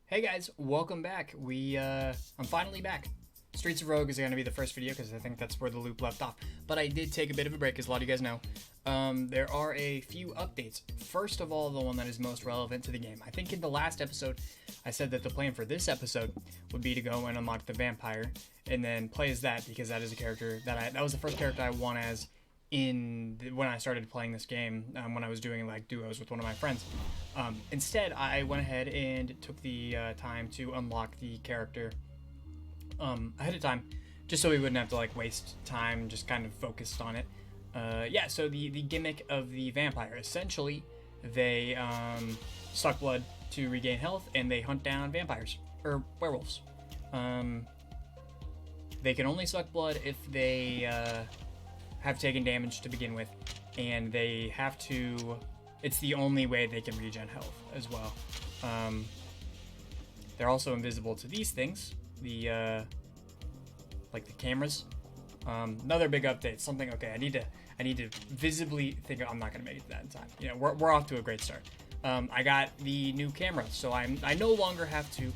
Hey guys, welcome back. I'm finally back. Streets of Rogue is going to be the first video because I think that's where the loop left off. But I did take a bit of a break, as a lot of you guys know. There are a few updates. First of all, the one that is most relevant to the game. I think in the last episode, I said that the plan for this episode would be to go and unlock the vampire and then play as that, because that is a character that was the first character I won as when I started playing this game, when I was doing like duos with one of my friends. Instead, I went ahead and took the time to unlock the character ahead of time, just so we wouldn't have to like waste time, just kind of focused on it. Yeah, so the gimmick of the vampire, essentially, they suck blood to regain health, and they hunt down vampires, or werewolves. They can only suck blood if they have taken damage to begin with, and they have to, it's the only way they can regen health as well. They're also invisible to these things, like the cameras. Another big update, something, okay, I need to visibly think, I'm not gonna make it to that in time. You know, we're off to a great start. I got the new camera, so I no longer have to,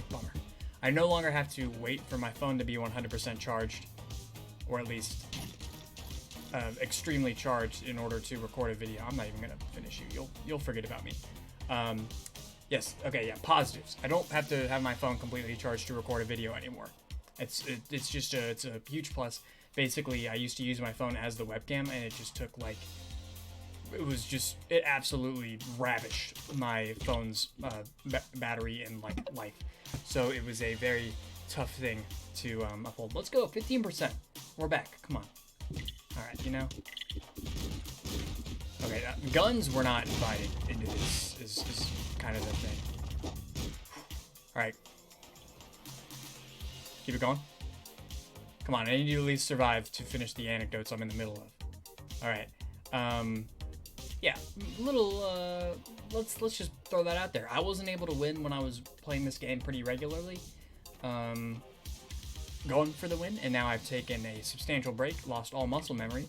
bummer. I no longer have to wait for my phone to be 100% charged, or at least extremely charged, in order to record a video. I'm not even gonna finish you. You'll forget about me. Yes. Okay. Yeah. Positives. I don't have to have my phone completely charged to record a video anymore. It's a huge plus. Basically, I used to use my phone as the webcam, and it just took like, it absolutely ravished my phone's battery and like life. So it was a very tough thing to uphold. Let's go 15%. We're back. Come on. All right, you know. Okay, guns were not invited into this. Is kind of the thing. All right, keep it going. Come on, I need you to at least survive to finish the anecdotes I'm in the middle of. All right. Yeah, let's just throw that out there. I wasn't able to win when I was playing this game pretty regularly. Going for the win, and now I've taken a substantial break, lost all muscle memory.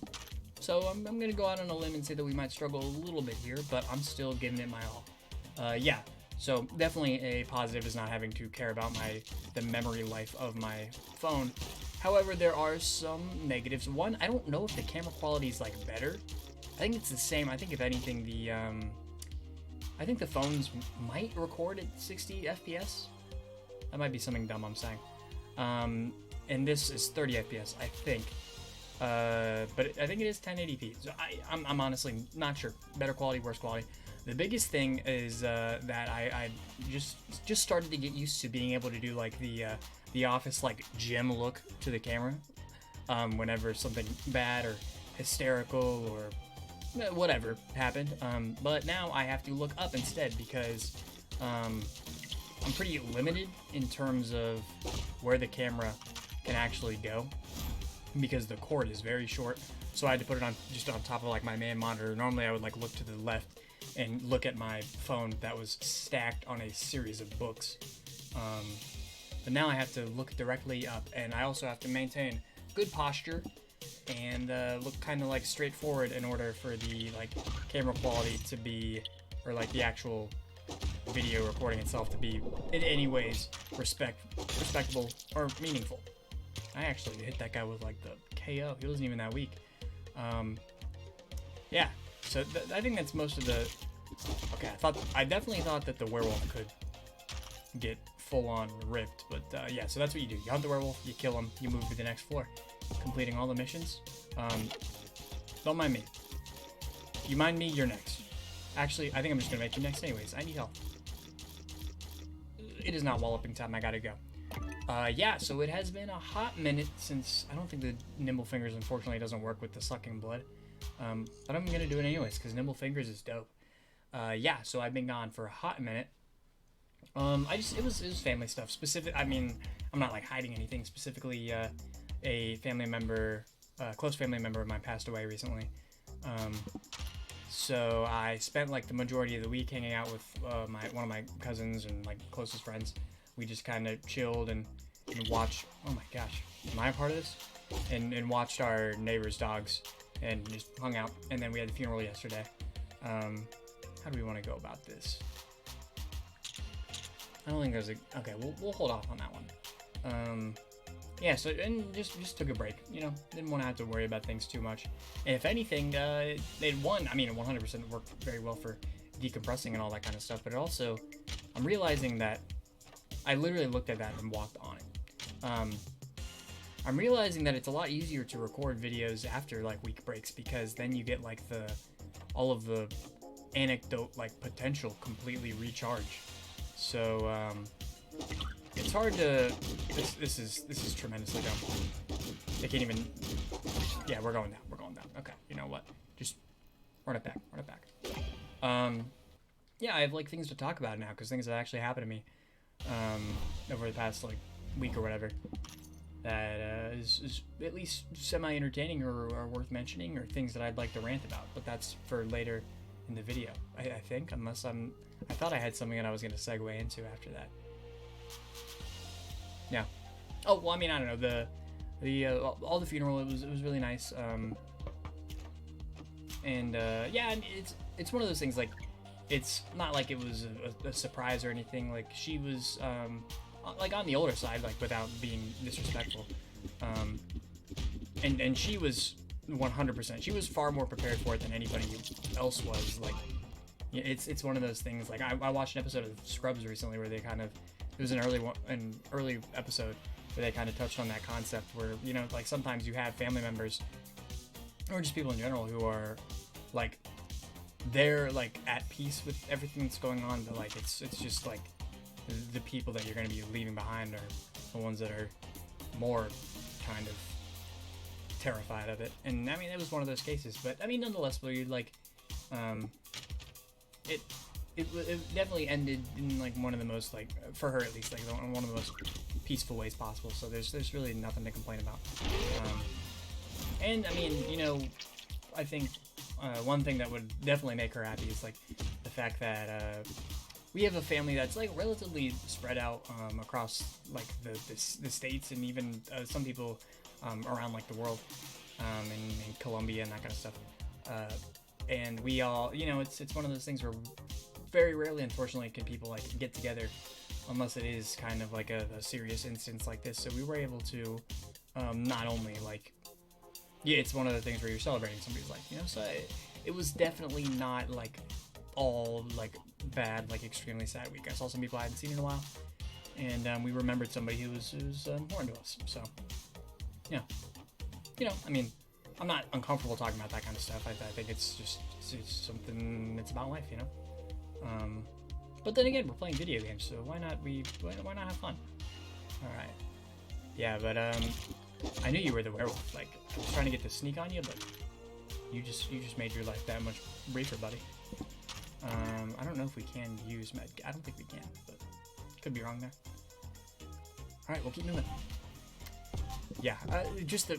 So I'm going to go out on a limb and say that we might struggle a little bit here, but I'm still giving it my all. Yeah, so definitely a positive is not having to care about the memory life of my phone. However, there are some negatives. One, I don't know if the camera quality is like better. I think it's the same. I think if anything, I think the phones might record at 60 FPS. That might be something dumb I'm saying. And this is 30 FPS, I think. But I think it is 1080p. So I'm honestly not sure. Better quality, worse quality. The biggest thing is that I just started to get used to being able to do like the Office like gym look to the camera whenever something bad or hysterical or whatever happened. But now I have to look up instead, because I'm pretty limited in terms of where the camera can actually go, because the cord is very short. So I had to put it on just on top of like my main monitor. Normally I would like look to the left and look at my phone that was stacked on a series of books. But now I have to look directly up, and I also have to maintain good posture and look kind of like straightforward in order for the like camera quality to be, or like the actual video recording itself to be in any ways respectable or meaningful. I actually hit that guy with like the KO. He wasn't even that weak. Yeah, so I think that's most of the. Okay, I definitely thought that the werewolf could get full on ripped, but yeah, so that's what you do. You hunt the werewolf, you kill him, you move to the next floor, completing all the missions. Don't mind me. You mind me, you're next. Actually, I think I'm just gonna make you next anyways. I need help. It is not walloping time, I gotta go. Yeah, so it has been a hot minute since, I don't think the nimble fingers unfortunately doesn't work with the sucking blood. But I'm gonna do it anyways, because nimble fingers is dope. Yeah, so I've been gone for a hot minute. It was family stuff. I mean, I'm not like hiding anything. Specifically, a family member, close family member of mine passed away recently. So I spent like the majority of the week hanging out with one of my cousins and like closest friends. We just kind of chilled and watched. Oh my gosh, am I a part of this? And watched our neighbors' dogs and just hung out. And then we had the funeral yesterday. How do we want to go about this? I don't think there's a... Okay, we'll hold off on that one. Yeah, so, and just took a break, you know, didn't want to have to worry about things too much. And if anything, it 100% worked very well for decompressing and all that kind of stuff, but it also, I'm realizing that I literally looked at that and walked on it. I'm realizing that it's a lot easier to record videos after, like, week breaks, because then you get, like, all of the anecdote, like, potential completely recharge. So, it's hard to... This is tremendously dumb. They can't even... Yeah, we're going down. Okay, you know what? Just run it back. Yeah, I have, like, things to talk about now, because things have actually happened to me over the past, like, week or whatever that is at least semi-entertaining or worth mentioning, or things that I'd like to rant about. But that's for later in the video, I think, unless I thought I had something that I was going to segue into after that. Yeah. Oh, well, I mean, I don't know, all the funeral, it was really nice. Yeah, and it's one of those things, like, it's not like it was a surprise or anything. Like, she was like on the older side, like, without being disrespectful. And she was 100%. She was far more prepared for it than anybody else was. Like, it's one of those things. Like, I watched an episode of Scrubs recently where they kind of, it was an early episode where they kind of touched on that concept where, you know, like, sometimes you have family members or just people in general who are, like, they're, like, at peace with everything that's going on, but, like, it's just, like, the people that you're going to be leaving behind are the ones that are more kind of terrified of it. And, I mean, it was one of those cases, but, I mean, nonetheless, where you'd, like, it definitely ended in, like, one of the most, like, for her at least, like, one of the most peaceful ways possible, so there's really nothing to complain about. And, I mean, you know, I think one thing that would definitely make her happy is, like, the fact that we have a family that's, like, relatively spread out across, like, the states, and even some people around, like, the world, in Colombia and that kind of stuff. And we all, you know, it's one of those things where very rarely, unfortunately, can people, like, get together unless it is kind of like a serious instance like this. So we were able to not only, like, yeah, it's one of the things where you're celebrating somebody's life, you know. So it was definitely not, like, all, like, bad, like, extremely sad week. I saw some people I hadn't seen in a while, and we remembered somebody who was important to us. So yeah, you know, I mean, I'm not uncomfortable talking about that kind of stuff. I think it's something that's about life, you know. But then again, we're playing video games, so why not have fun? All right. Yeah, but I knew you were the werewolf. Like, I was trying to get to sneak on you, but you just made your life that much briefer, buddy. I don't know if we can use med. I don't think we can, but could be wrong there. All right, we'll keep moving. Yeah, just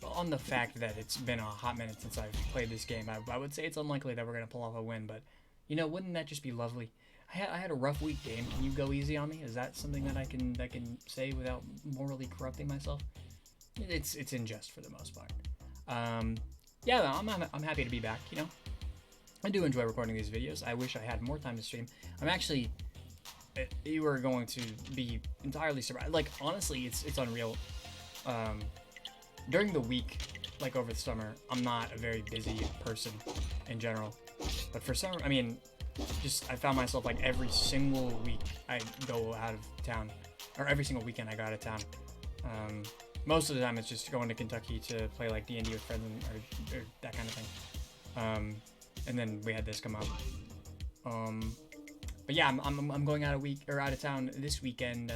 on the fact that it's been a hot minute since I've played this game, I would say it's unlikely that we're gonna pull off a win. But you know, wouldn't that just be lovely? I had a rough week, game. Can you go easy on me? Is that something that I can say without morally corrupting myself? It's in jest for the most part. Yeah, I'm happy to be back. You know, I do enjoy recording these videos. I wish I had more time to stream. I'm actually, you are going to be entirely surprised. Like, honestly, it's unreal. During the week, like over the summer, I'm not a very busy person in general. But for summer, I mean, I found myself, like, every single week I go out of town, or every single weekend I go out of town. Most of the time it's just going to Kentucky to play, like, D&D with friends or that kind of thing. And then we had this come up. But yeah, I'm going out of town this weekend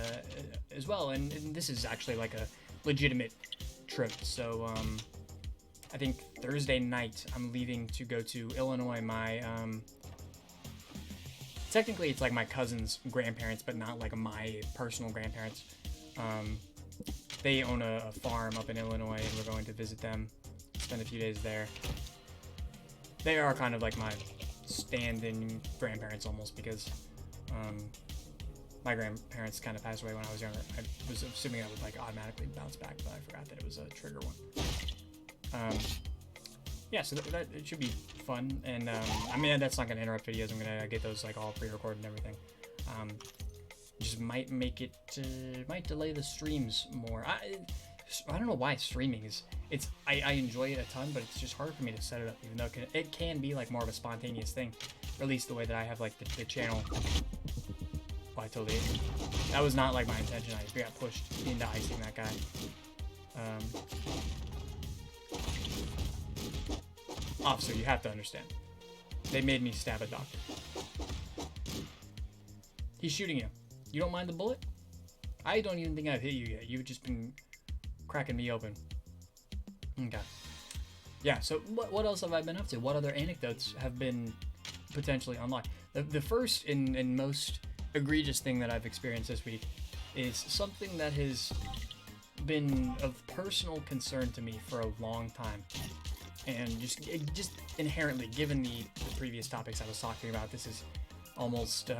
as well, and this is actually like a legitimate trip. So I think Thursday night I'm leaving to go to Illinois. My technically it's like my cousin's grandparents, but not like my personal grandparents. They own a farm up in Illinois, and we're going to visit them, spend a few days there. They are kind of like my stand-in grandparents almost, because my grandparents kind of passed away when I was younger. I was assuming I would, like, automatically bounce back, but I forgot that it was a trigger one. Yeah, so that it should be fun, and I mean, that's not going to interrupt videos. I'm going to get those, like, all pre-recorded and everything. Just might make it, might delay the streams more. I don't know why streaming is, I enjoy it a ton, but it's just hard for me to set it up, even though it can be like more of a spontaneous thing, or at least the way that I have like the channel. Oh, I totally, that was not like my intention. I got pushed into icing that guy. Officer, you have to understand. They made me stab a doctor. He's shooting you. You don't mind the bullet? I don't even think I've hit you yet. You've just been cracking me open. Okay. Yeah, so what else have I been up to? What other anecdotes have been potentially unlocked? The first and most egregious thing that I've experienced this week is something that has been of personal concern to me for a long time. And just inherently, given the previous topics I was talking about, this is almost,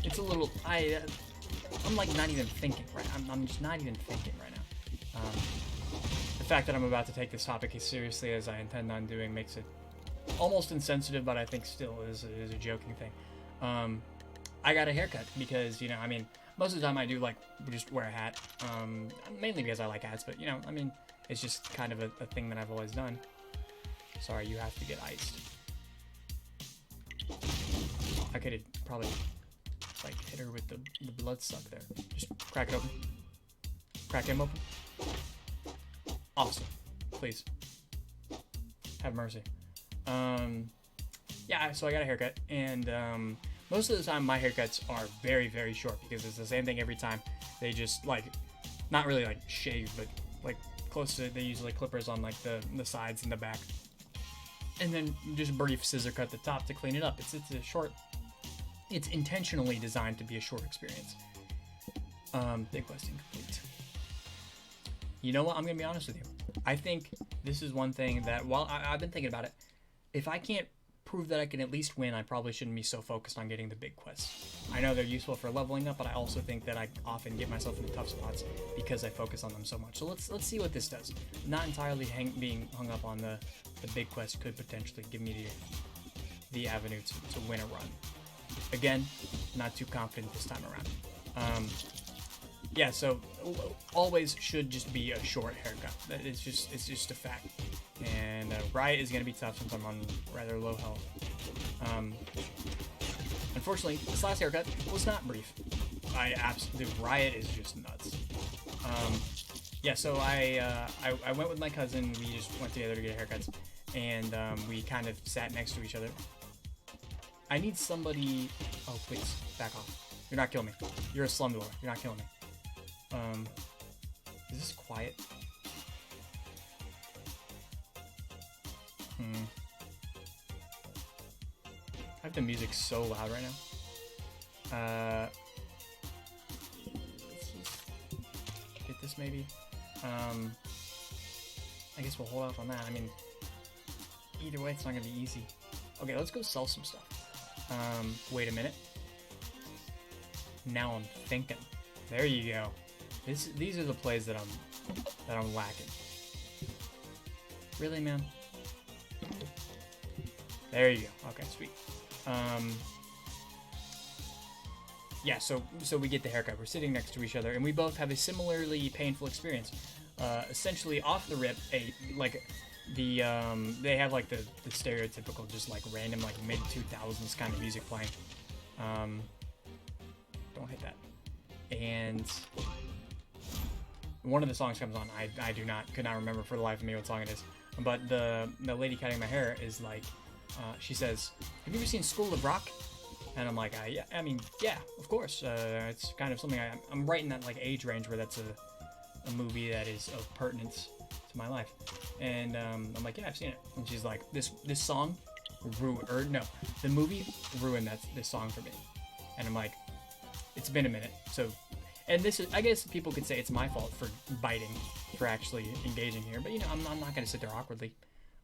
it's a little, I'm like not even thinking, right? I'm just not even thinking right now. The fact that I'm about to take this topic as seriously as I intend on doing makes it almost insensitive, but I think still is a joking thing. I got a haircut because, you know, I mean, most of the time I do like just wear a hat, mainly because I like hats, but you know, I mean, it's just kind of a thing that I've always done. Sorry, you have to get iced. I could have probably like hit her with the blood suck there. Just crack it open. Crack him open. Awesome. Please. Have mercy. Yeah, so I got a haircut, and most of the time my haircuts are very, very short because it's the same thing every time. They just like, not really like shave, but like close to, they use like clippers on like the sides and the back. And then just brief scissor cut the top to clean it up. It's a short, it's intentionally designed to be a short experience. Big question complete. You know what? I'm gonna be honest with you. I think this is one thing that, while I've been thinking about it, if I can't prove that I can at least win, I probably shouldn't be so focused on getting the big quests. I know they're useful for leveling up, but I also think that I often get myself into tough spots because I focus on them so much. So let's see what this does. Not entirely being hung up on the big quest could potentially give me the avenue to win a run. Again, not too confident this time around. Yeah, so always should just be a short haircut. It's just a fact. And Riot is going to be tough since I'm on rather low health. Unfortunately, this last haircut was not brief. The Riot is just nuts. Yeah, so I went with my cousin. We just went together to get haircuts, and we kind of sat next to each other. I need somebody. Oh, please back off. You're not killing me. You're a slum dweller. You're not killing me. Is this quiet? I have the music so loud right now. Let's just get this maybe. I guess we'll hold off on that. I mean, either way, it's not gonna be easy. Okay, let's go sell some stuff. Wait a minute. Now I'm thinking. There you go. These are the plays that I'm lacking. Really, man? There you go. Okay, sweet. Yeah, so we get the haircut. We're sitting next to each other, and we both have a similarly painful experience. Essentially, off the rip, they have like the stereotypical, just like random, like mid 2000s kind of music playing. Don't hit that. And one of the songs comes on. I could not remember for the life of me what song it is. But the lady cutting my hair is like, she says, "Have you ever seen School of Rock?" And I'm like, yeah, I mean, yeah, of course. It's kind of something I'm right in that like age range where that's a movie that is of pertinence to my life. And I'm like, yeah, I've seen it. And she's like, this song the movie ruined this song for me. And I'm like, it's been a minute. So, and this is, I guess people could say it's my fault for biting, for actually engaging here. But you know, I'm not gonna sit there awkwardly.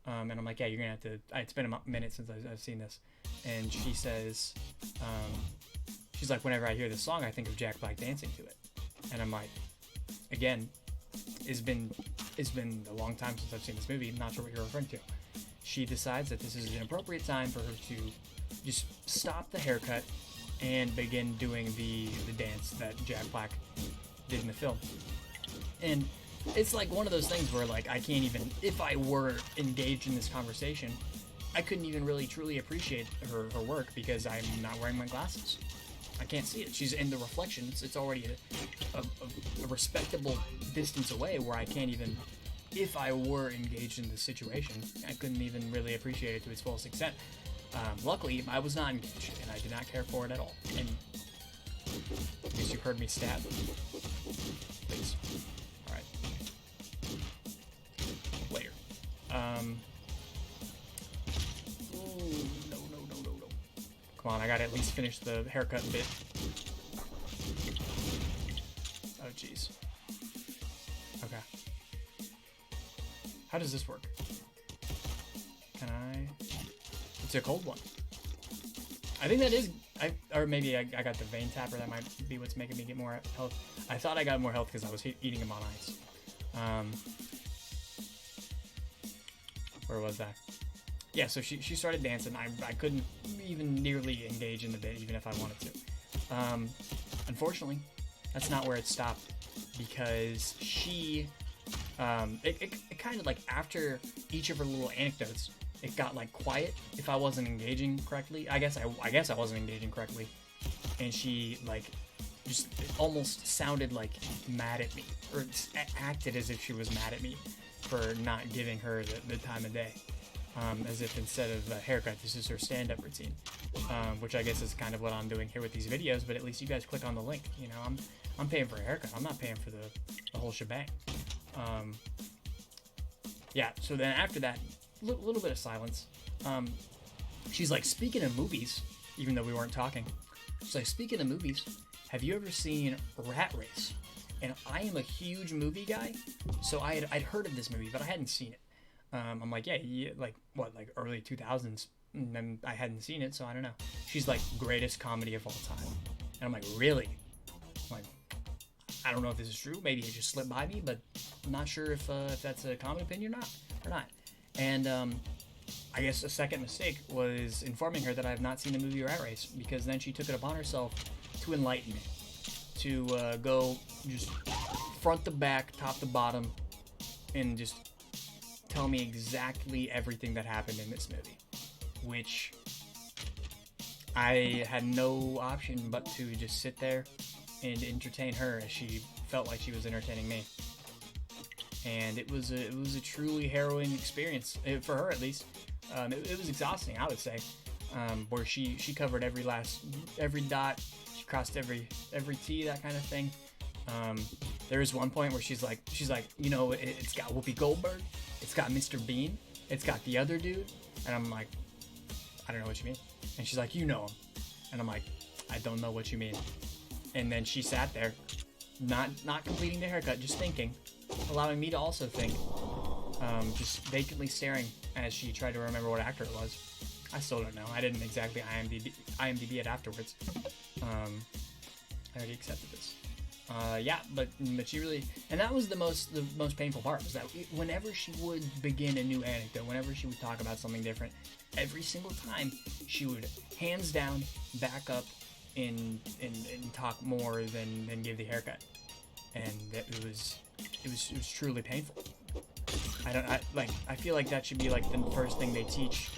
And I'm like, yeah, you're gonna have to. It's been a minute since I've seen this. And she says, she's like, whenever I hear this song, I think of Jack Black dancing to it. And I'm like, again, it's been a long time since I've seen this movie. I'm not sure what you're referring to. She decides that this is an appropriate time for her to just stop the haircut and begin doing the dance that Jack Black did in the film. And it's like one of those things where like I can't even, if I were engaged in this conversation, I couldn't even really truly appreciate her work because I'm not wearing my glasses. I can't see it. She's in the reflections. It's already a respectable distance away where I can't even, if I were engaged in the situation, I couldn't even really appreciate it to its fullest extent. Luckily, I was not engaged, and I did not care for it at all. And I guess you heard me stab. Please. Alright. Later. Ooh, no. Come on, I gotta at least finish the haircut bit. Oh, jeez. Okay. How does this work? Can I... It's a cold one. I think that is... or maybe I got the vein tapper. That might be what's making me get more health. I thought I got more health because I was eating them on ice. Where was that? Yeah, so she started dancing. I couldn't even nearly engage in the bit, even if I wanted to. Unfortunately, that's not where it stopped, because she, it kind of like after each of her little anecdotes, it got like quiet if I wasn't engaging correctly. I guess I wasn't engaging correctly, and she like just almost sounded like mad at me, or acted as if she was mad at me for not giving her the time of day. As if instead of a haircut, this is her stand-up routine, which I guess is kind of what I'm doing here with these videos. But at least you guys click on the link. You know, I'm paying for a haircut. I'm not paying for the whole shebang. Yeah. So then after that, little bit of silence. She's like, speaking of movies, even though we weren't talking. She's like, speaking of movies, have you ever seen Rat Race? And I am a huge movie guy, so I'd heard of this movie, but I hadn't seen it. I'm like, yeah, like what, like early 2000s, and then I hadn't seen it, so I don't know. She's like, greatest comedy of all time, and I'm like, really? I'm like, I don't know if this is true. Maybe it just slipped by me, but I'm not sure if that's a common opinion or not. And I guess a second mistake was informing her that I have not seen the movie Rat Race, because then she took it upon herself to enlighten me, to go just front to back, top to bottom, and just tell me exactly everything that happened in this movie, which I had no option but to just sit there and entertain her as she felt like she was entertaining me. And it was a truly harrowing experience, for her at least. It was exhausting, I would say, where she covered every dot, she crossed every T, that kind of thing. There is one point where she's like, you know, it's got Whoopi Goldberg, it's got Mr. Bean, it's got the other dude, and I'm like, I don't know what you mean. And she's like, you know him, and I'm like, I don't know what you mean. And then she sat there, not completing the haircut, just thinking, allowing me to also think, just vacantly staring as she tried to remember what actor it was. I still don't know. I didn't exactly IMDb it afterwards. I already accepted this. Yeah, but she really, and that was the most painful part, was that whenever she would begin a new anecdote, whenever she would talk about something different, every single time she would hands down back up and talk more than give the haircut, and it was truly painful. I feel like that should be like the first thing they teach.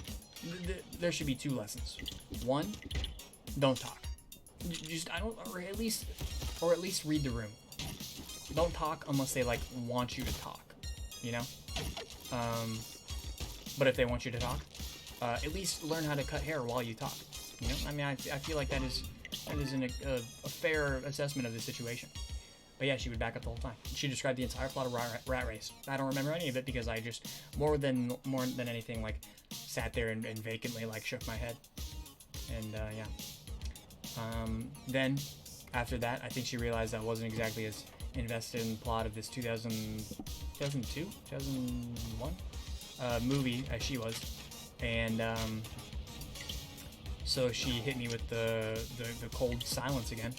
There should be two lessons. One, don't talk. Just or at least read the room. Don't talk unless they like want you to talk, you know. But if they want you to talk, at least learn how to cut hair while you talk. You know, I mean, I feel like that is a fair assessment of the situation. But yeah, she would back up the whole time. She described the entire plot of Rat Race. I don't remember any of it because I just more than anything like sat there and vacantly like shook my head. And yeah. Then after that, I think she realized I wasn't exactly as invested in the plot of this 2001 movie as she was, and so she hit me with the cold silence again,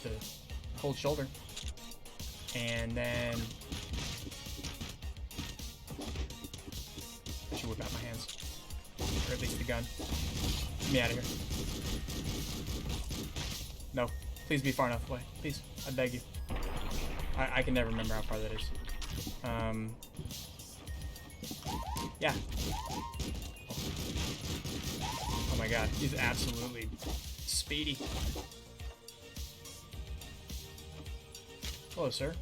the cold shoulder, and then I should whip out my hands, or at least the gun. Get me out of here. No. Please be far enough away. Please. I beg you. I can never remember how far that is. Yeah. Oh my god. He's absolutely speedy. Hello, sir.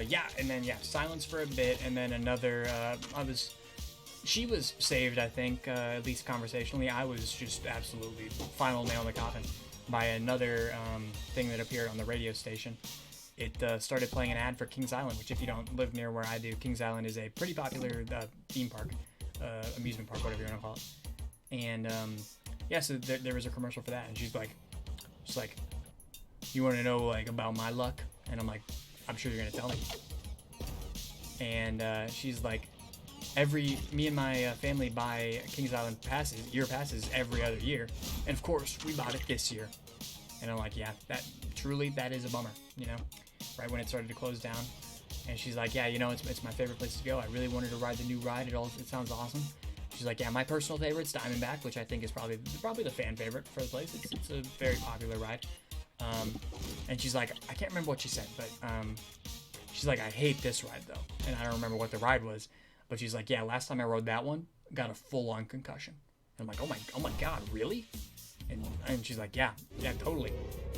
Yeah, and then, yeah, silence for a bit, and then another, she was saved, I think, at least conversationally. I was just absolutely final nail in the coffin by another, thing that appeared on the radio station. It, started playing an ad for Kings Island, which if you don't live near where I do, Kings Island is a pretty popular, theme park, amusement park, whatever you want to call it. And, yeah, so there was a commercial for that, and she's like, you want to know, like, about my luck? And I'm like, I'm sure you're going to tell me. And she's like, me and my family buy Kings Island year passes every other year. And of course, we bought it this year. And I'm like, yeah, that is a bummer, you know, right when it started to close down. And she's like, yeah, you know, it's my favorite place to go. I really wanted to ride the new ride. It sounds awesome. She's like, yeah, my personal favorite's Diamondback, which I think is probably the fan favorite for the place. It's a very popular ride. And she's like, I can't remember what she said, but she's like, I hate this ride though, and I don't remember what the ride was, but she's like, yeah, last time I rode that one, got a full-on concussion. And I'm like, oh my god, really? And she's like, yeah, totally.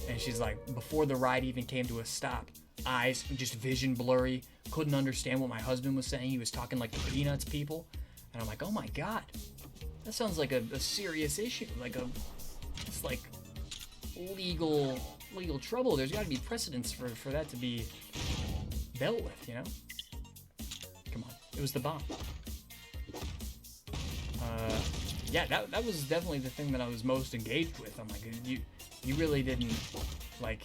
And she's like, before the ride even came to a stop, eyes just vision blurry, couldn't understand what my husband was saying. He was talking like the Peanuts people, and I'm like, oh my god, that sounds like a serious issue, it's like legal trouble. There's got to be precedents for that to be dealt with, you know? Come on, it was the bomb. Yeah, that was definitely the thing that I was most engaged with. I'm like, you really didn't like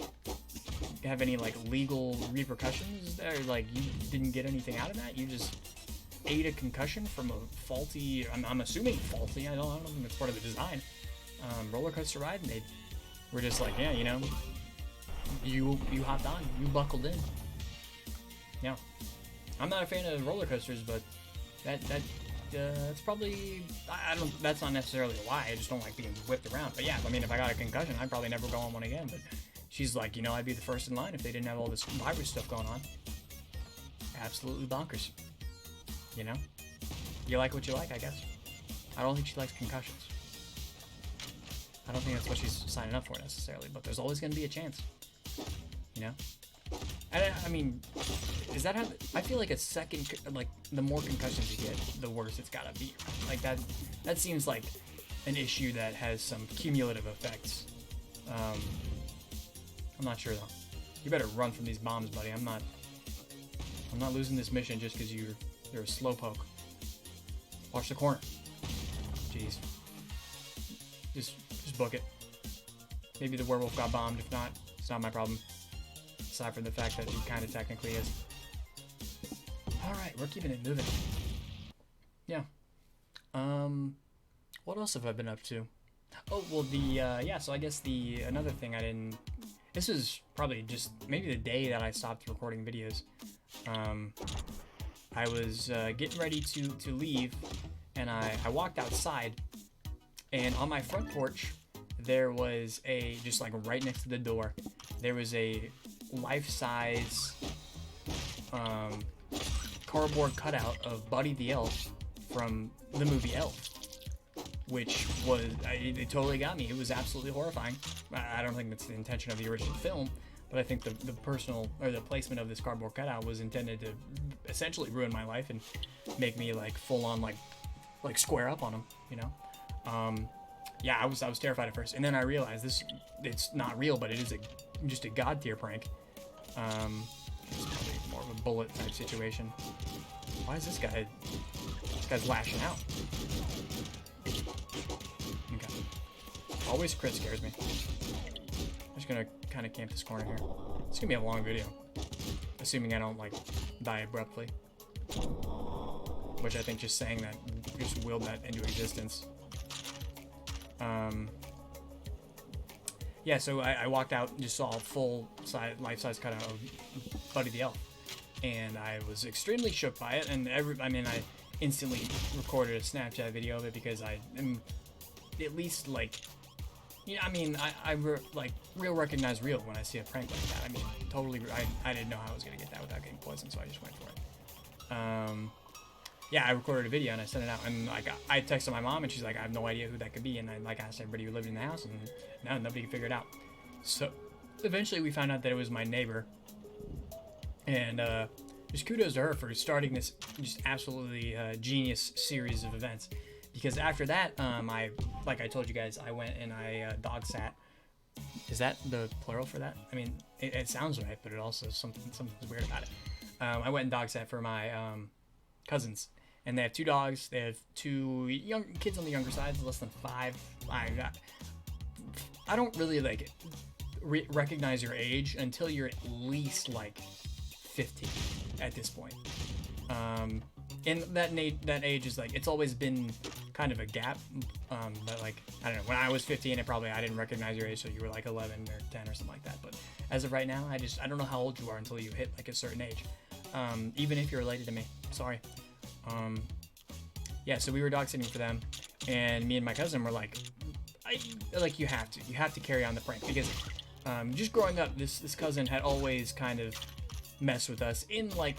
have any like legal repercussions there? Like, you didn't get anything out of that? You just ate a concussion from a faulty, I'm assuming faulty, I don't think it's part of the design, roller coaster ride, and they were just like, yeah, you know, you hopped on, you buckled in. Yeah, I'm not a fan of roller coasters, but that's probably, that's not necessarily why. I just don't like being whipped around. But yeah, I mean, if I got a concussion, I'd probably never go on one again. But she's like, you know, I'd be the first in line if they didn't have all this virus stuff going on. Absolutely bonkers. You know, you like what you like, I guess. I don't think she likes concussions. I don't think that's what she's signing up for necessarily, but there's always going to be a chance, you know? And I mean, is that how, I feel like like, the more concussions you get, the worse it's gotta be. Like, that seems like an issue that has some cumulative effects. I'm not sure, though. You better run from these bombs, buddy. I'm not losing this mission just because you're a slowpoke. Watch the corner. Jeez. Just book it. Maybe the werewolf got bombed. If not, it's not my problem. Aside from the fact that he kind of technically is. Alright, we're keeping it moving. Yeah. What else have I been up to? Oh, well, yeah, so I guess another thing I didn't, this is probably just maybe the day that I stopped recording videos. I was getting ready to leave, and I walked outside, and on my front porch, there was just like right next to the door, there was a life-size cardboard cutout of Buddy the Elf from the movie Elf, which was, it totally got me. It was absolutely horrifying. I don't think that's the intention of the original film, but I think the placement of this cardboard cutout was intended to essentially ruin my life and make me like full on like square up on him, you know? Yeah, I was terrified at first, and then I realized it's not real, but it is just a god tier prank. It's probably more of a bullet type situation. Why is this guy's lashing out? Okay. Always crit scares me. I'm just gonna kind of camp this corner here. It's gonna be a long video, assuming I don't like die abruptly. Which I think just saying that just willed that into existence. Yeah, so I walked out and just saw a full-size, life-size cutout of Buddy the Elf, and I was extremely shook by it. And I instantly recorded a Snapchat video of it because I am at least like Yeah, I mean, like real recognize real when I see a prank like that. I mean, totally. I didn't know how I was gonna get that without getting poisoned, so I just went for it. Yeah, I recorded a video and I sent it out, and like I texted my mom, and she's like, I have no idea who that could be, and I like asked everybody who lived in the house, and no, nobody could figure it out. So eventually, we found out that it was my neighbor, and just kudos to her for starting this just absolutely genius series of events. Because after that, like I told you guys, I went and I dog sat. Is that the plural for that? I mean, it sounds right, but it also something's weird about it. I went and dog sat for my cousins, and they have 2 dogs. They have 2 young kids on the younger side, less than 5. I don't really like recognize your age until you're at least like 15 at this point. And that age is like, it's always been kind of a gap, but like, I don't know, when I was 15, I didn't recognize your age, so you were like 11 or 10 or something like that. But as of right now, I don't know how old you are until you hit like a certain age, even if you're related to me. Sorry. Yeah, so we were dog sitting for them, and me and my cousin were like, you have to carry on the prank, because just growing up, this cousin had always kind of messed with us in like,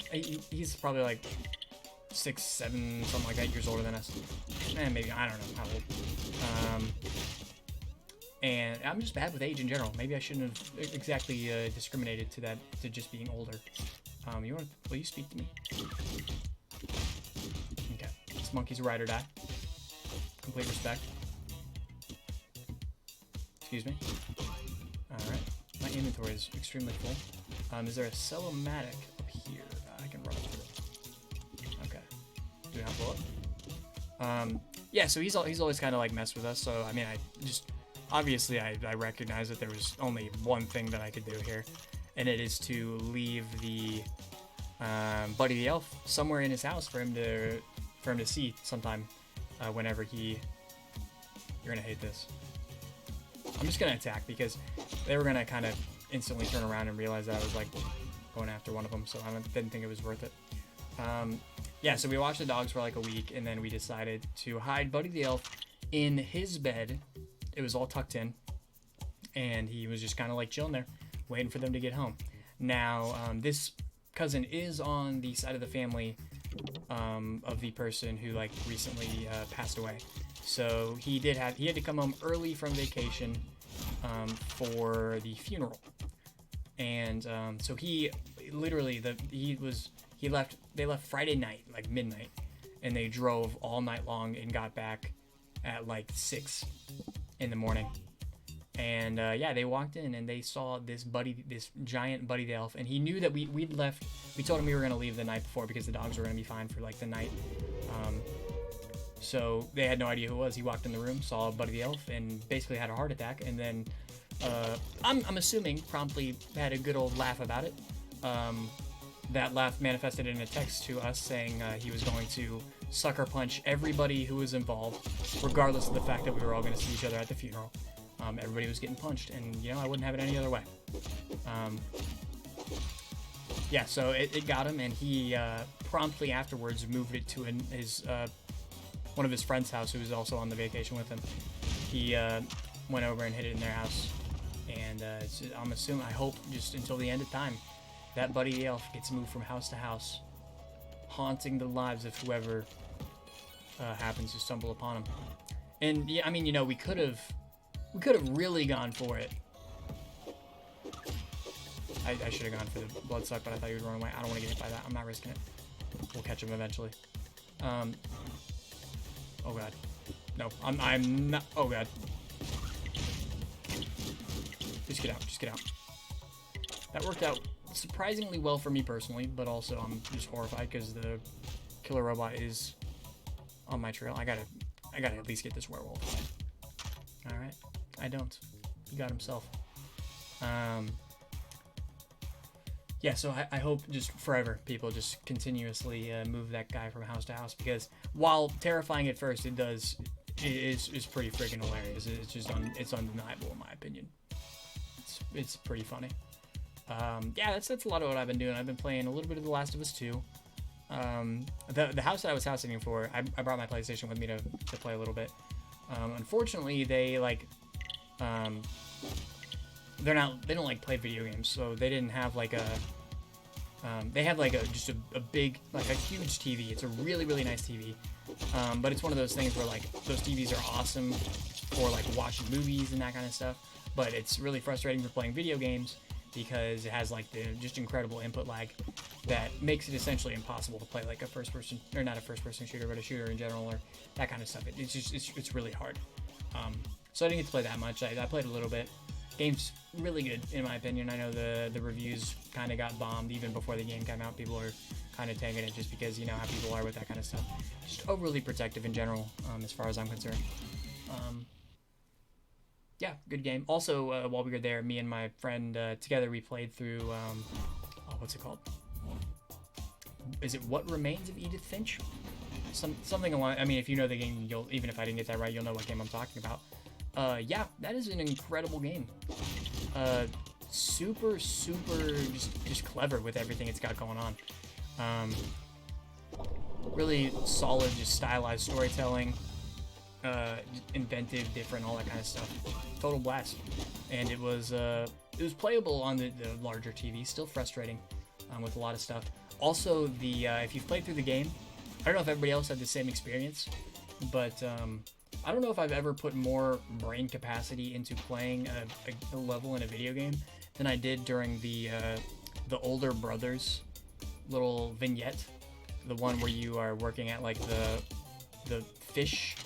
he's probably like 6, 7, something like that, years older than us. Maybe, I don't know how old. And I'm just bad with age in general. Maybe I shouldn't have exactly discriminated to just being older. Will you speak to me? Okay. This monkey's a ride or die. Complete respect. Excuse me. Alright. My inventory is extremely full. Is there a Cellomatic up here? I can run through it. Okay. Do not blow up. Yeah, so he's always kind of like messed with us. So, I mean, obviously I recognize that there was only one thing that I could do here, and it is to leave the Buddy the Elf somewhere in his house for him to see sometime whenever you're gonna hate this. I'm just gonna attack, because they were gonna kind of instantly turn around and realize that I was like going after one of them, so I didn't think it was worth it. Yeah, so we watched the dogs for like a week, and then we decided to hide Buddy the Elf in his bed. It was all tucked in, and he was just kind of like chilling there, waiting for them to get home. Now, this cousin is on the side of the family of the person who like recently passed away. So he had to come home early from vacation for the funeral, and so he literally they left Friday night, like midnight, and they drove all night long and got back at like 6 in the morning. And yeah, they walked in and they saw this giant Buddy the Elf, and he knew that we'd left. We told him we were gonna leave the night before because the dogs were gonna be fine for like the night. So they had no idea who it was. He walked in the room, saw Buddy the Elf, and basically had a heart attack. And then I'm assuming promptly had a good old laugh about it. That laugh manifested in a text to us saying he was going to sucker punch everybody who was involved, regardless of the fact that we were all going to see each other at the funeral. Everybody was getting punched, and I wouldn't have it any other way. Yeah, so it got him, and he promptly afterwards moved it to one of his friend's house, who was also on the vacation with him. He went over and hid it in their house, and I hope just until the end of time, that Buddy the Elf gets moved from house to house, haunting the lives of whoever happens to stumble upon him. And yeah, I mean, we could have really gone for it. I should have gone for the bloodsuck, but I thought he would run away. I don't want to get hit by that. I'm not risking it. We'll catch him eventually. Oh god. No, I'm not. Oh god. Just get out. Just get out. That worked out surprisingly well for me personally, but also I'm just horrified because the killer robot is on my trail. I gotta at least get this werewolf. All right. I don't. He got himself. Yeah, so I hope just forever people just continuously move that guy from house to house, because while terrifying at first, it is pretty freaking hilarious. It's just it's undeniable in my opinion. It's pretty funny. Yeah, that's a lot of what I've been doing. I've been playing a little bit of The Last of Us 2. The house that I was house sitting for, I brought my PlayStation with me to play a little bit. Unfortunately, they they don't like play video games, so they didn't have like a they have like just a big, like a huge TV. It's a really, really nice TV, but it's one of those things where like those TVs are awesome for like watching movies and that kind of stuff, but it's really frustrating for playing video games because it has like the just incredible input lag that makes it essentially impossible to play like a first person, or not a first person shooter, but a shooter in general, or that kind of stuff. It's really hard. So I didn't get to play that much. I played a little bit. Game's really good in my opinion. I know the reviews kind of got bombed even before the game came out. People are kind of taking it just because you know how people are with that kind of stuff. Just overly protective in general, as far as I'm concerned. Yeah, good game. Also, while we were there, me and my friend together, we played through, oh, what's it called? Is it What Remains of Edith Finch? Something along, I mean, if you know the game, you'll, even if I didn't get that right, you'll know what game I'm talking about. Yeah, that is an incredible game. Super just clever with everything it's got going on. Really solid, just stylized storytelling. Inventive, different, all that kind of stuff. Total blast. And it was playable on the larger TV. Still frustrating with a lot of stuff. Also, if you've played through the game, I don't know if everybody else had the same experience, but I don't know if I've ever put more brain capacity into playing a level in a video game than I did during the Older Brothers little vignette, the one where you are working at like the fish.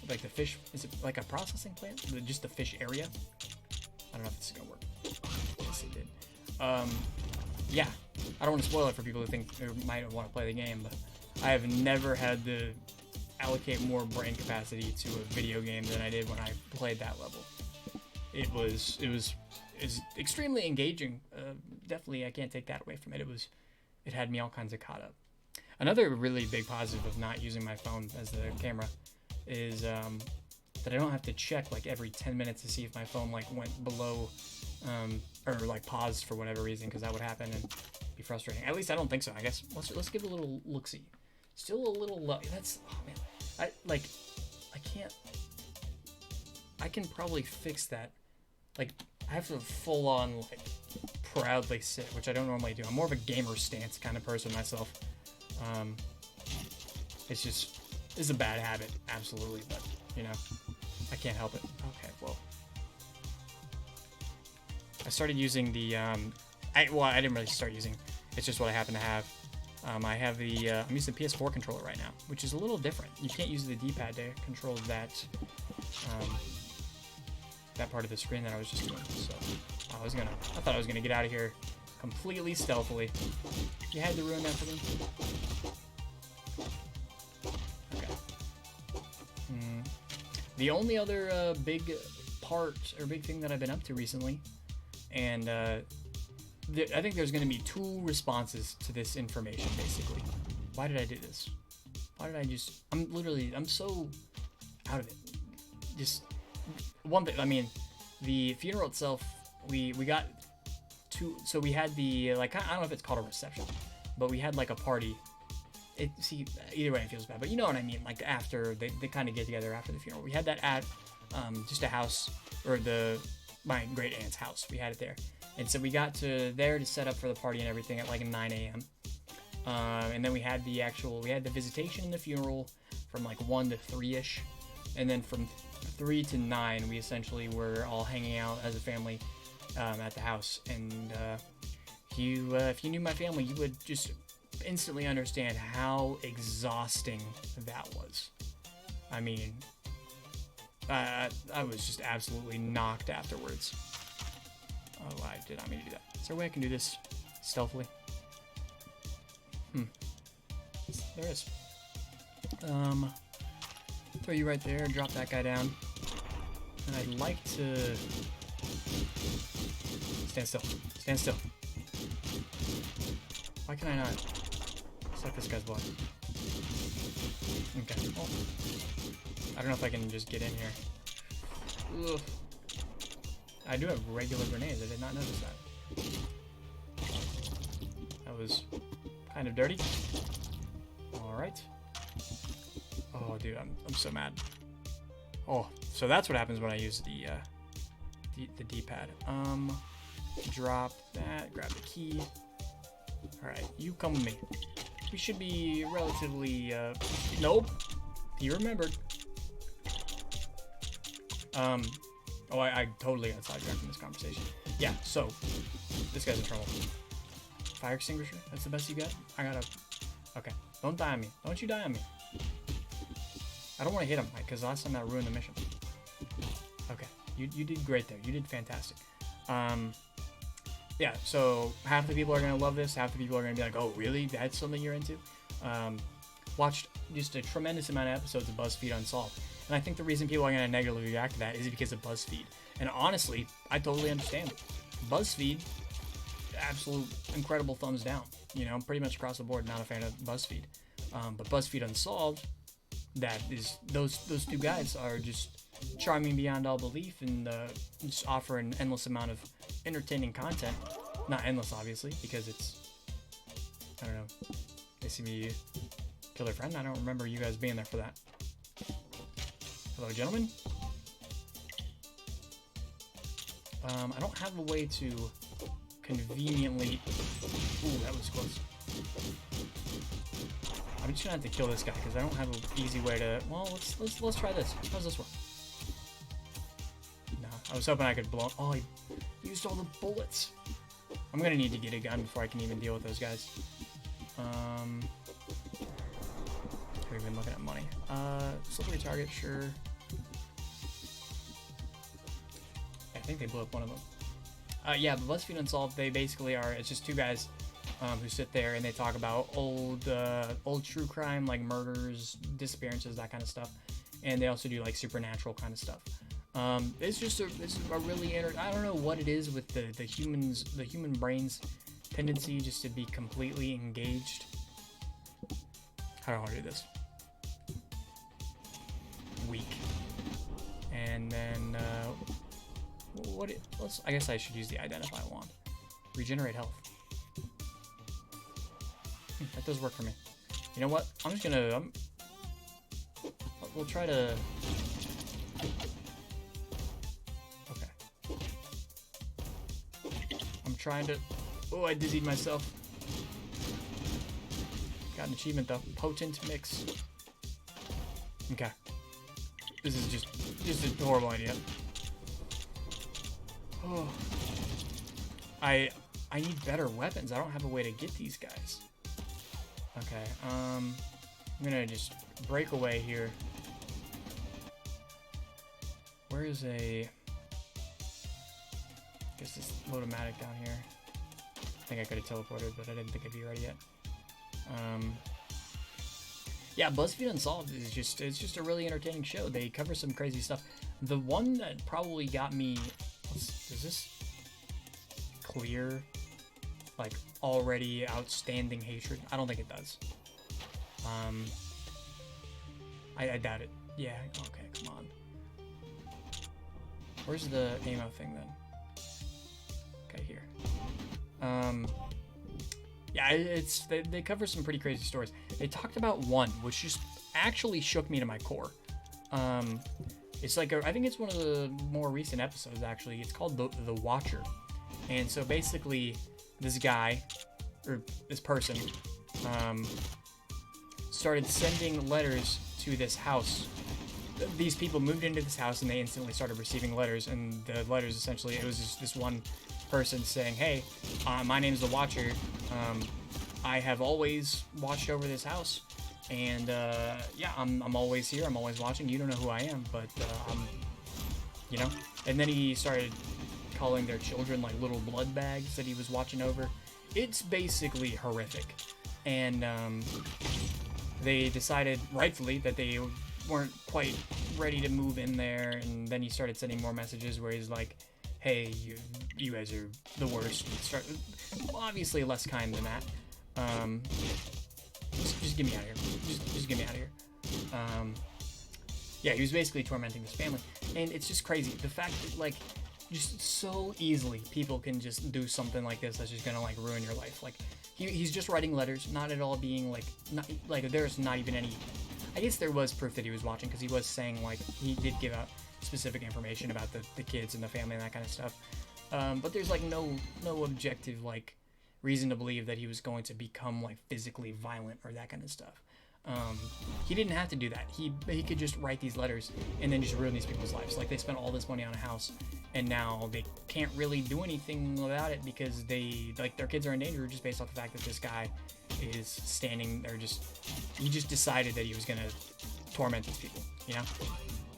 Like the fish, is it like a processing plant? Just the fish area? I don't know if this is gonna work. Yes, it did. Yeah, I don't want to spoil it for people who think or might want to play the game, but I have never had to allocate more brain capacity to a video game than I did when I played that level. It was extremely engaging. Definitely, I can't take that away from it. It had me all kinds of caught up. Another really big positive of not using my phone as the camera is that I don't have to check like every 10 minutes to see if my phone like went below or like paused for whatever reason, because that would happen and be frustrating. At least I don't think so. I guess let's give it a little look-see. Still a little low. That's, oh man, I can probably fix that. Like I have to full on like proudly sit, which I don't normally do. I'm more of a gamer stance kind of person myself. It's a bad habit, absolutely, but, you know, I can't help it. Okay, well. I started using the, I didn't really start using, it's just what I happen to have. I have the, I'm using the PS4 controller right now, which is a little different. You can't use the D-pad to control that part of the screen that I was just doing, so I thought I was gonna get out of here completely stealthily. You had to ruin that for me? The only other big thing that I've been up to recently, and I think there's going to be two responses to this information, basically. Why did I do this? Why did I just... I'm so out of it. Just one thing, I mean, the funeral itself, we got two... So we had the, like, I don't know if it's called a reception, but we had, like, a party. Either way it feels bad, but you know what I mean, like after they kind of get together after the funeral. We had that at just a house, or my great aunt's house. We had it there, and so we got there to set up for the party and everything at like 9 a.m. And then we had the visitation and the funeral from like 1 to 3ish, and then from 3 to 9 we essentially were all hanging out as a family at the house. And if you knew my family, you would just instantly understand how exhausting that was. I mean, I was just absolutely knocked afterwards. Oh, I did not mean to do that. Is there a way I can do this stealthily? There is. Throw you right there, drop that guy down. And I'd like to... Stand still. Stand still. Why can I not? Suck this guy's blood. Okay. Oh. I don't know if I can just get in here. Ugh. I do have regular grenades. I did not notice that. That was kind of dirty. Alright. Oh, dude, I'm so mad. Oh, so that's what happens when I use the D-pad. Drop that, grab the key. Alright, you come with me. We should be relatively, nope. He remembered. Oh, I totally got sidetracked in this conversation. Yeah, so, this guy's in trouble. Fire extinguisher? That's the best you got? I gotta... Okay, don't die on me. Don't you die on me. I don't want to hit him, because last time that ruined the mission. Okay, you did great there. You did fantastic. Yeah, so half the people are going to love this. Half the people are going to be like, oh, really? That's something you're into? Watched just a tremendous amount of episodes of BuzzFeed Unsolved. And I think the reason people are going to negatively react to that is because of BuzzFeed. And honestly, I totally understand. BuzzFeed, absolute incredible thumbs down. You know, pretty much across the board, not a fan of BuzzFeed. But BuzzFeed Unsolved, that is, those two guys are just charming beyond all belief and just offer an endless amount of entertaining content. Not endless, obviously, because it's, I don't know, they see me kill their friend. I don't remember you guys being there for that. Hello, gentlemen. I don't have a way to conveniently... Ooh, that was close. I'm just gonna have to kill this guy because I don't have an easy way to... Well, let's try this. How's this work? No, I was hoping I could blow... Oh, I used all the bullets. I'm gonna need to get a gun before I can even deal with those guys. We've been looking at money. Slippery target, sure. I think they blew up one of them. Yeah, but BuzzFeed Unsolved, they basically are, it's just two guys who sit there and they talk about old true crime, like murders, disappearances, that kind of stuff. And they also do like supernatural kind of stuff. It's a really I don't know what it is with the human brain's tendency just to be completely engaged. How do I want to do this? Weak. And then I guess I should use the identify wand. Regenerate health. That does work for me. You know what? I'm just gonna we'll try to... Okay. I'm trying to... Oh, I dizzied myself. Got an achievement though. Potent mix. Okay. This is just a horrible idea. Oh. I need better weapons. I don't have a way to get these guys. Okay, I'm gonna just break away here. Where is I guess this load-o-matic down here. I think I could have teleported, but I didn't think I'd be ready yet. Yeah, BuzzFeed Unsolved is it's just a really entertaining show. They cover some crazy stuff. The one that probably got me, does this clear like already outstanding hatred? I don't think it does. I doubt it. Yeah, okay, come on. Where's the ammo thing then? Okay, here. Yeah, they cover some pretty crazy stories. They talked about one, which just actually shook me to my core. It's like, I think it's one of the more recent episodes, actually. It's called The Watcher. And so basically, this guy, or this person, started sending letters to this house. These people moved into this house and they instantly started receiving letters. And the letters, essentially, it was just this one person saying, hey, my name's The Watcher. I have always watched over this house. And yeah, I'm always here. I'm always watching. You don't know who I am, but you know. And then he started calling their children like little blood bags that he was watching over. It's basically horrific. And they decided, rightfully, that they weren't quite ready to move in there. And then he started sending more messages where he's like, hey, you guys are the worst. Obviously less kind than that. Just get me out of here. Just get me out of here. Yeah, he was basically tormenting his family. And it's just crazy. The fact that, like, just so easily people can just do something like this that's just gonna, like, ruin your life. Like, he's just writing letters, not at all being, like, not, like, there's not even any... I guess there was proof that he was watching, because he was saying, like, he did give out specific information about the kids and the family and that kind of stuff. But there's, like, no objective, like, reason to believe that he was going to become, like, physically violent or that kind of stuff. He didn't have to do that. He could just write these letters and then just ruin these people's lives. Like, they spent all this money on a house, and now they can't really do anything about it because their kids are in danger just based off the fact that this guy is standing there. He just decided that he was gonna torment these people. You know,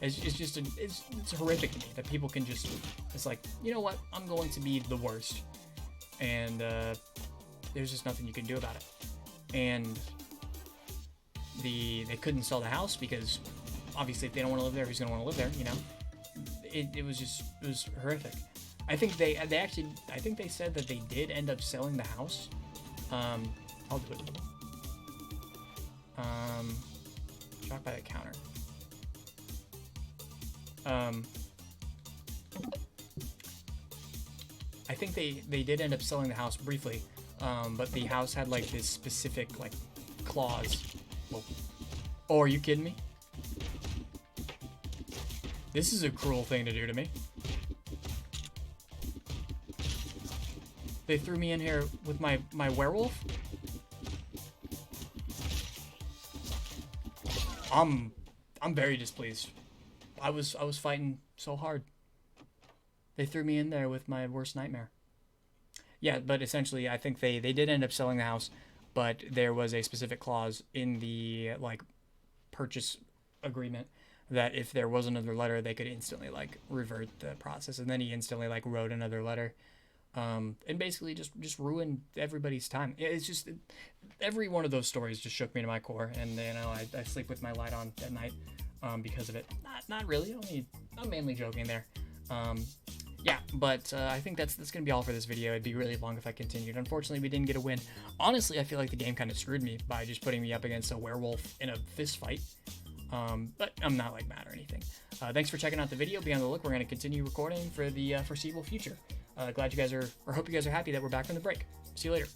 it's horrific to me that people can just, it's like, you know what, I'm going to be the worst, and there's just nothing you can do about it. And they couldn't sell the house because obviously if they don't want to live there, who's going to want to live there, you know? It was horrific. I think they said that they did end up selling the house. I'll do it. Shot by the counter. I think they did end up selling the house briefly, but the house had like this specific like clause. Whoa. Oh, are you kidding me? This is a cruel thing to do to me. They threw me in here with my werewolf? I'm very displeased. I was fighting so hard. They threw me in there with my worst nightmare. Yeah, but essentially I think they did end up selling the house, but there was a specific clause in the like purchase agreement that if there was another letter, they could instantly like revert the process. And then he instantly like wrote another letter, and basically just ruined everybody's time. It's just every one of those stories just shook me to my core, and you know I sleep with my light on at night because of it. Not really. I'm mainly joking there. Yeah, but I think that's gonna be all for this video. It'd be really long if I continued. Unfortunately, we didn't get a win. Honestly, I feel like the game kind of screwed me by just putting me up against a werewolf in a fist fight. But I'm not like mad or anything. Thanks for checking out the video. Be on the look. We're gonna continue recording for the foreseeable future. Glad you guys are, or hope you guys are happy that we're back from the break. See you later.